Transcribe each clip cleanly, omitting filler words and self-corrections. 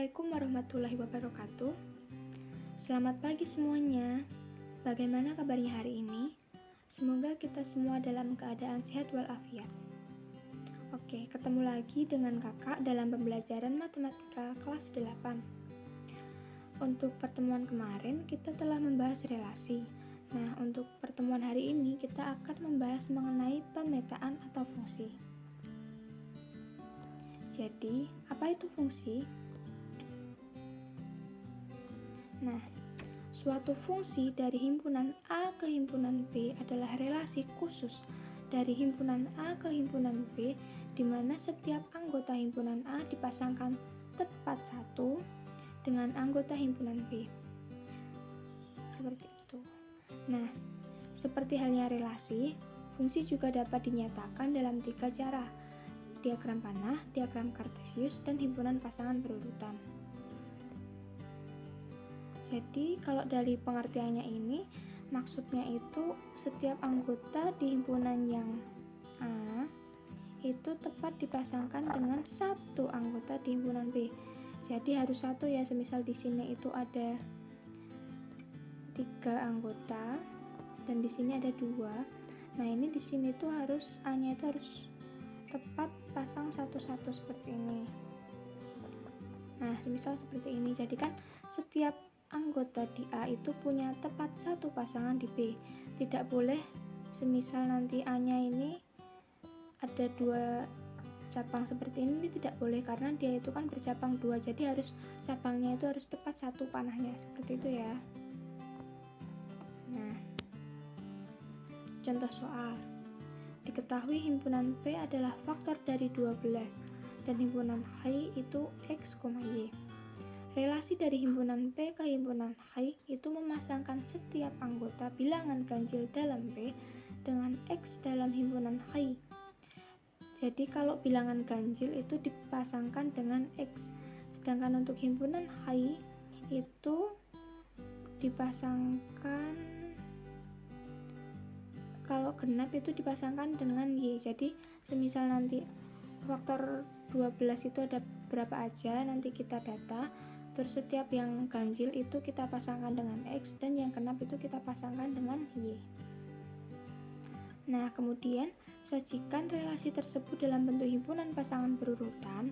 Assalamualaikum warahmatullahi wabarakatuh. Selamat pagi semuanya. Bagaimana kabarnya hari ini? Semoga kita semua dalam keadaan sehat walafiat. Oke, ketemu lagi dengan kakak dalam pembelajaran matematika kelas 8. Untuk pertemuan kemarin kita telah membahas relasi. Nah, untuk pertemuan hari ini kita akan membahas mengenai pemetaan atau fungsi. Jadi, apa itu fungsi? Nah, suatu fungsi dari himpunan A ke himpunan B adalah relasi khusus dari himpunan A ke himpunan B, di mana setiap anggota himpunan A dipasangkan tepat satu dengan anggota himpunan B. Seperti itu. Nah, seperti halnya relasi, fungsi juga dapat dinyatakan dalam 3 cara: diagram panah, diagram kartesius, dan himpunan pasangan berurutan. Jadi, kalau dari pengertiannya ini, maksudnya itu setiap anggota di himpunan yang A itu tepat dipasangkan dengan satu anggota di himpunan B. Jadi harus satu ya, semisal di sini itu ada 3 anggota dan di sini ada 2. Nah, ini di sini tuh harus A-nya itu harus tepat pasang satu-satu seperti ini. Nah, semisal seperti ini. Jadi kan setiap anggota di A itu punya tepat satu pasangan di B. Tidak boleh semisal nanti A-nya ini ada 2 cabang seperti ini tidak boleh, karena dia itu kan bercabang 2. Jadi harus cabangnya itu harus tepat satu panahnya, seperti itu ya. Nah, contoh soal. Diketahui himpunan P adalah faktor dari 12 dan himpunan H itu X, Y. Relasi dari himpunan P ke himpunan H itu memasangkan setiap anggota bilangan ganjil dalam P dengan X dalam himpunan H. Jadi kalau bilangan ganjil itu dipasangkan dengan X, sedangkan untuk himpunan H itu dipasangkan, kalau genap itu dipasangkan dengan Y. Jadi semisal nanti faktor 12 itu ada berapa aja, nanti kita data, terus setiap yang ganjil itu kita pasangkan dengan X, dan yang genap itu kita pasangkan dengan Y. Nah, kemudian sajikan relasi tersebut dalam bentuk himpunan pasangan berurutan,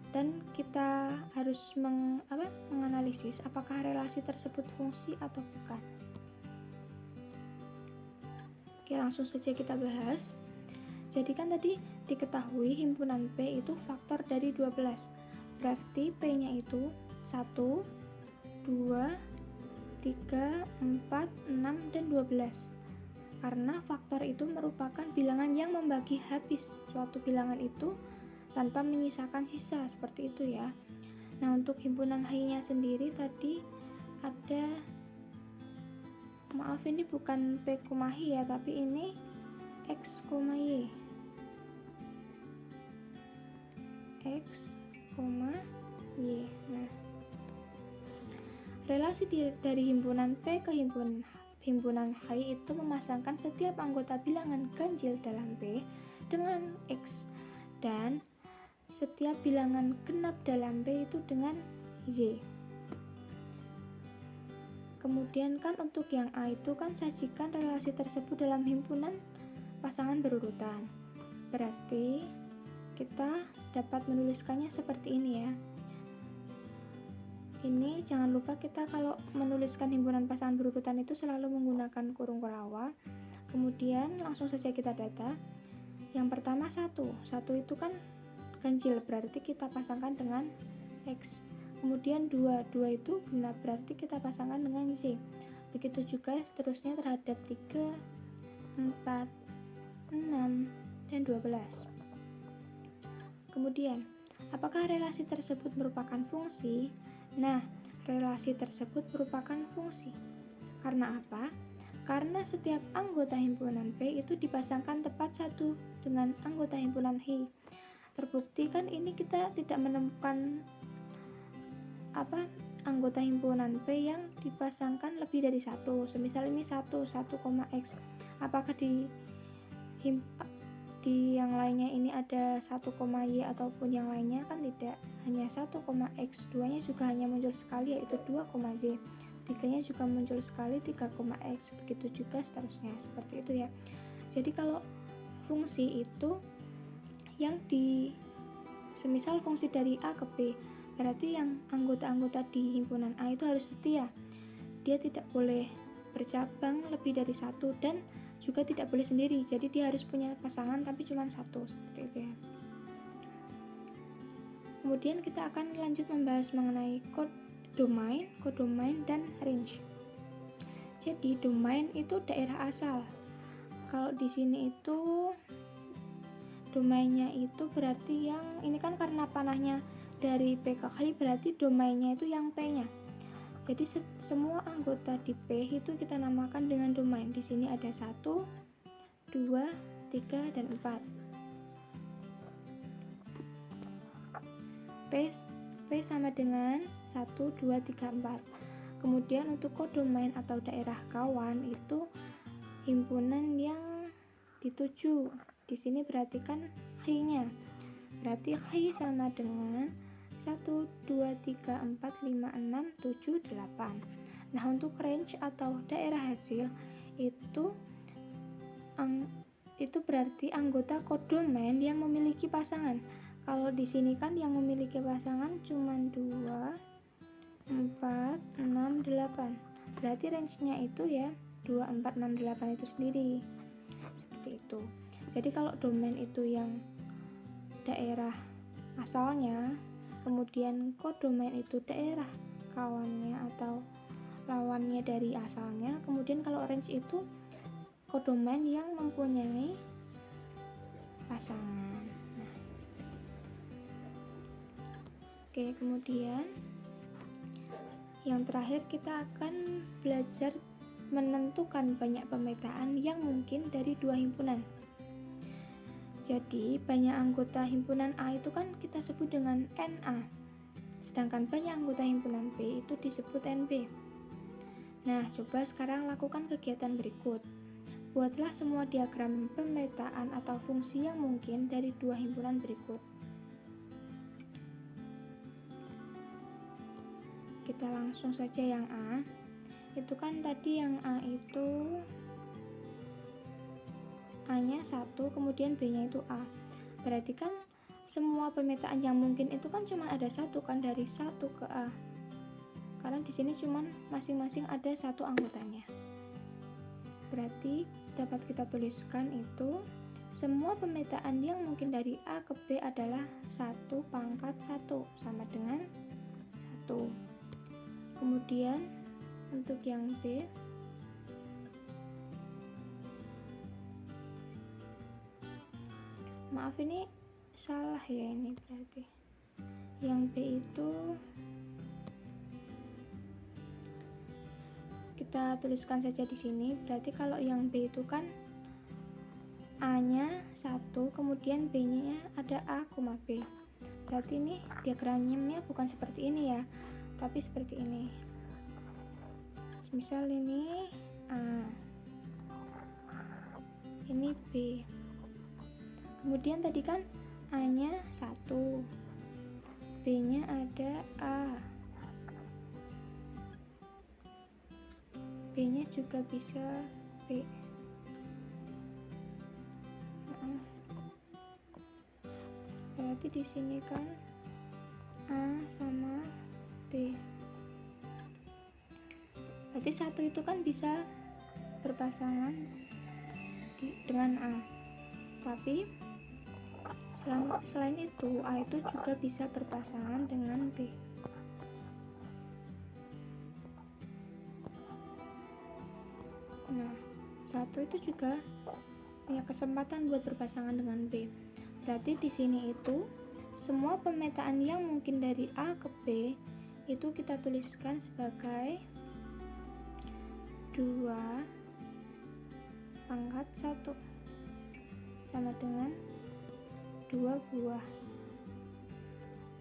dan kita harus menganalisis apakah relasi tersebut fungsi atau bukan. Oke, langsung saja kita bahas. Jadi kan tadi diketahui himpunan P itu faktor dari 12. Berarti P-nya itu 1, 2, 3, 4, 6, dan 12. Karena faktor itu merupakan bilangan yang membagi habis suatu bilangan itu tanpa menyisakan sisa, seperti itu ya. Nah, untuk himpunan H-nya sendiri tadi ada, maaf ini bukan P, H ya, tapi ini X, Y. X, Y. Nah, relasi dari himpunan P ke himpunan H itu memasangkan setiap anggota bilangan ganjil dalam P dengan X, dan setiap bilangan genap dalam P itu dengan Y. Kemudian kan untuk yang A itu kan sajikan relasi tersebut dalam himpunan pasangan berurutan. Berarti kita dapat menuliskannya seperti ini ya. Ini jangan lupa kita kalau menuliskan himpunan pasangan berurutan itu selalu menggunakan kurung kerawa. Kemudian langsung saja kita data. Yang pertama 1 itu kan ganjil, berarti kita pasangkan dengan X. Kemudian 2 itu genap, berarti kita pasangkan dengan Z. Begitu juga seterusnya terhadap 3, 4, 6, dan 12. Kemudian, apakah relasi tersebut merupakan fungsi? Nah, relasi tersebut merupakan fungsi. Karena apa? Karena setiap anggota himpunan P itu dipasangkan tepat satu dengan anggota himpunan H. Terbukti kan ini kita tidak menemukan anggota himpunan P yang dipasangkan lebih dari satu. Semisal ini 1, X. Apakah di di yang lainnya ini ada 1,y ataupun yang lainnya, kan tidak, hanya 1,x, 2 nya juga hanya muncul sekali yaitu 2,z, 3 nya juga muncul sekali 3,x, begitu juga seterusnya, seperti itu ya. Jadi kalau fungsi itu yang semisal fungsi dari A ke B, berarti yang anggota-anggota di himpunan A itu harus setia, dia tidak boleh bercabang lebih dari satu dan juga tidak boleh sendiri, jadi dia harus punya pasangan tapi cuma satu, seperti itu ya. Kemudian kita akan lanjut membahas mengenai codomain, dan range. Jadi domain itu daerah asal. Kalau di sini itu domainnya itu berarti yang ini kan karena panahnya dari P ke H, berarti domainnya itu yang P-nya. Jadi semua anggota di P itu kita namakan dengan domain. Di sini ada 1, 2, 3, dan 4. P sama dengan 1, 2, 3, 4. Kemudian untuk kodomain atau daerah kawan itu himpunan yang dituju. Di sini berarti kan H-nya. Berarti H sama dengan 1, 2, 3, 4, 5, 6, 7, 8. Nah, untuk range atau daerah hasil itu berarti anggota kodomain yang memiliki pasangan. Kalau di sini kan yang memiliki pasangan cuma 2, 4, 6, 8. Berarti range-nya itu ya 2, 4, 6, 8 itu sendiri. Seperti itu. Jadi kalau domain itu yang daerah asalnya, kemudian kodomain itu daerah kawannya atau lawannya dari asalnya, kemudian kalau range itu kodomain yang mempunyai pasangan. Nah, oke, kemudian yang terakhir kita akan belajar menentukan banyak pemetaan yang mungkin dari dua himpunan. Jadi banyak anggota himpunan A itu kan kita sebut dengan NA, sedangkan banyak anggota himpunan B itu disebut NB. Nah, coba sekarang lakukan kegiatan berikut. Buatlah semua diagram pemetaan atau fungsi yang mungkin dari dua himpunan berikut. Kita langsung saja yang A. Itu kan tadi yang A itu A-nya 1, kemudian B-nya itu A. Berarti kan semua pemetaan yang mungkin itu kan cuma ada satu kan, dari 1 ke A. Karena di sini cuma masing-masing ada satu anggotanya. Berarti dapat kita tuliskan itu semua pemetaan yang mungkin dari A ke B adalah 1 pangkat 1 sama dengan 1. Kemudian untuk yang B, maaf ini salah ya, ini berarti yang B itu kita tuliskan saja di sini. Berarti kalau yang B itu kan A-nya 1, kemudian B-nya ada A, B. Berarti ini diagramnya bukan seperti ini ya, tapi seperti ini. Misal ini A, ini B. Kemudian tadi kan A-nya 1, B-nya ada A, B-nya juga bisa B. Berarti di sini kan A sama B. Berarti 1 itu kan bisa berpasangan dengan A. Tapi selain itu A itu juga bisa berpasangan dengan B. Nah, 1 itu juga punya kesempatan buat berpasangan dengan B. Berarti di sini itu semua pemetaan yang mungkin dari A ke B itu kita tuliskan sebagai 2 pangkat 1 sama dengan 2 buah.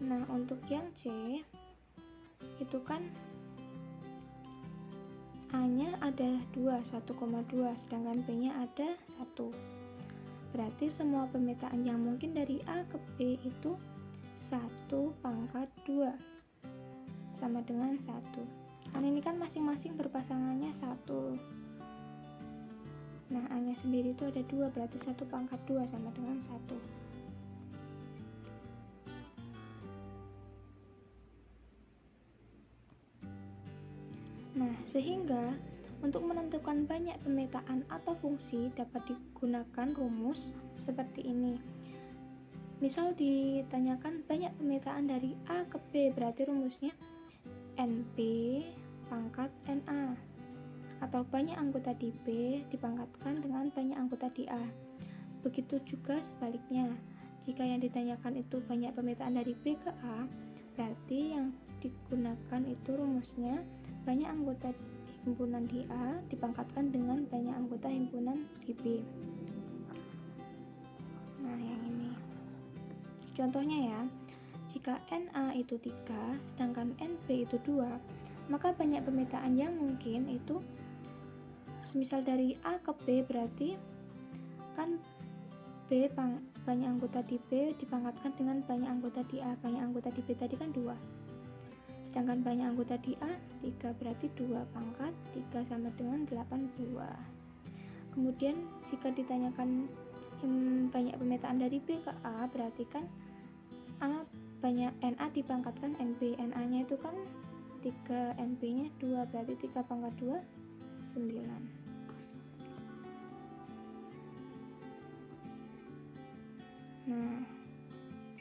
Nah, untuk yang C itu kan A-nya ada 2, 1,2, sedangkan B-nya ada 1. Berarti semua pemetaan yang mungkin dari A ke B itu 1 pangkat 2 sama dengan 1. Karena ini kan masing-masing berpasangannya 1. Nah, A-nya sendiri itu ada 2, berarti 1 pangkat 2 sama dengan 1. Nah, sehingga untuk menentukan banyak pemetaan atau fungsi dapat digunakan rumus seperti ini. Misal ditanyakan banyak pemetaan dari A ke B, berarti rumusnya NB pangkat NA. Atau banyak anggota di B dipangkatkan dengan banyak anggota di A. Begitu juga sebaliknya. Jika yang ditanyakan itu banyak pemetaan dari B ke A, berarti yang digunakan itu rumusnya banyak anggota himpunan di A dipangkatkan dengan banyak anggota himpunan di B. Nah, yang ini. Contohnya ya, jika NA itu 3, sedangkan NB itu 2, maka banyak pemetaan yang mungkin itu semisal dari A ke B, berarti kan B banyak anggota di B dipangkatkan dengan banyak anggota di A. Banyak anggota di B tadi kan 2. Sedangkan banyak anggota di A 3, berarti 2 pangkat 3 sama dengan 82. Kemudian jika ditanyakan banyak pemetaan dari B ke A, berarti kan A banyak NA dipangkatkan NB. NA-nya itu kan 3, NB-nya 2, berarti 3 pangkat 2 9. Nah,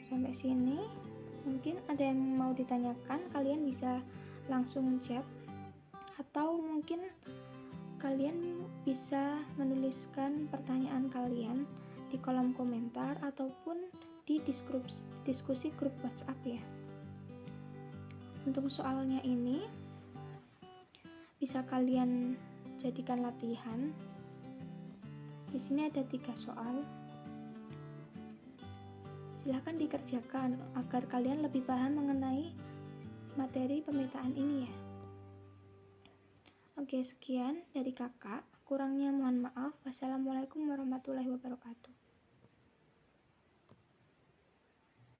sampai sini mungkin ada yang mau ditanyakan, kalian bisa langsung chat, atau mungkin kalian bisa menuliskan pertanyaan kalian di kolom komentar ataupun di diskusi grup WhatsApp ya. Untuk soalnya ini bisa kalian jadikan latihan. Di sini ada 3 soal. Silahkan dikerjakan agar kalian lebih paham mengenai materi pemetaan ini ya. Oke, sekian dari kakak. Kurangnya mohon maaf. Wassalamualaikum warahmatullahi wabarakatuh.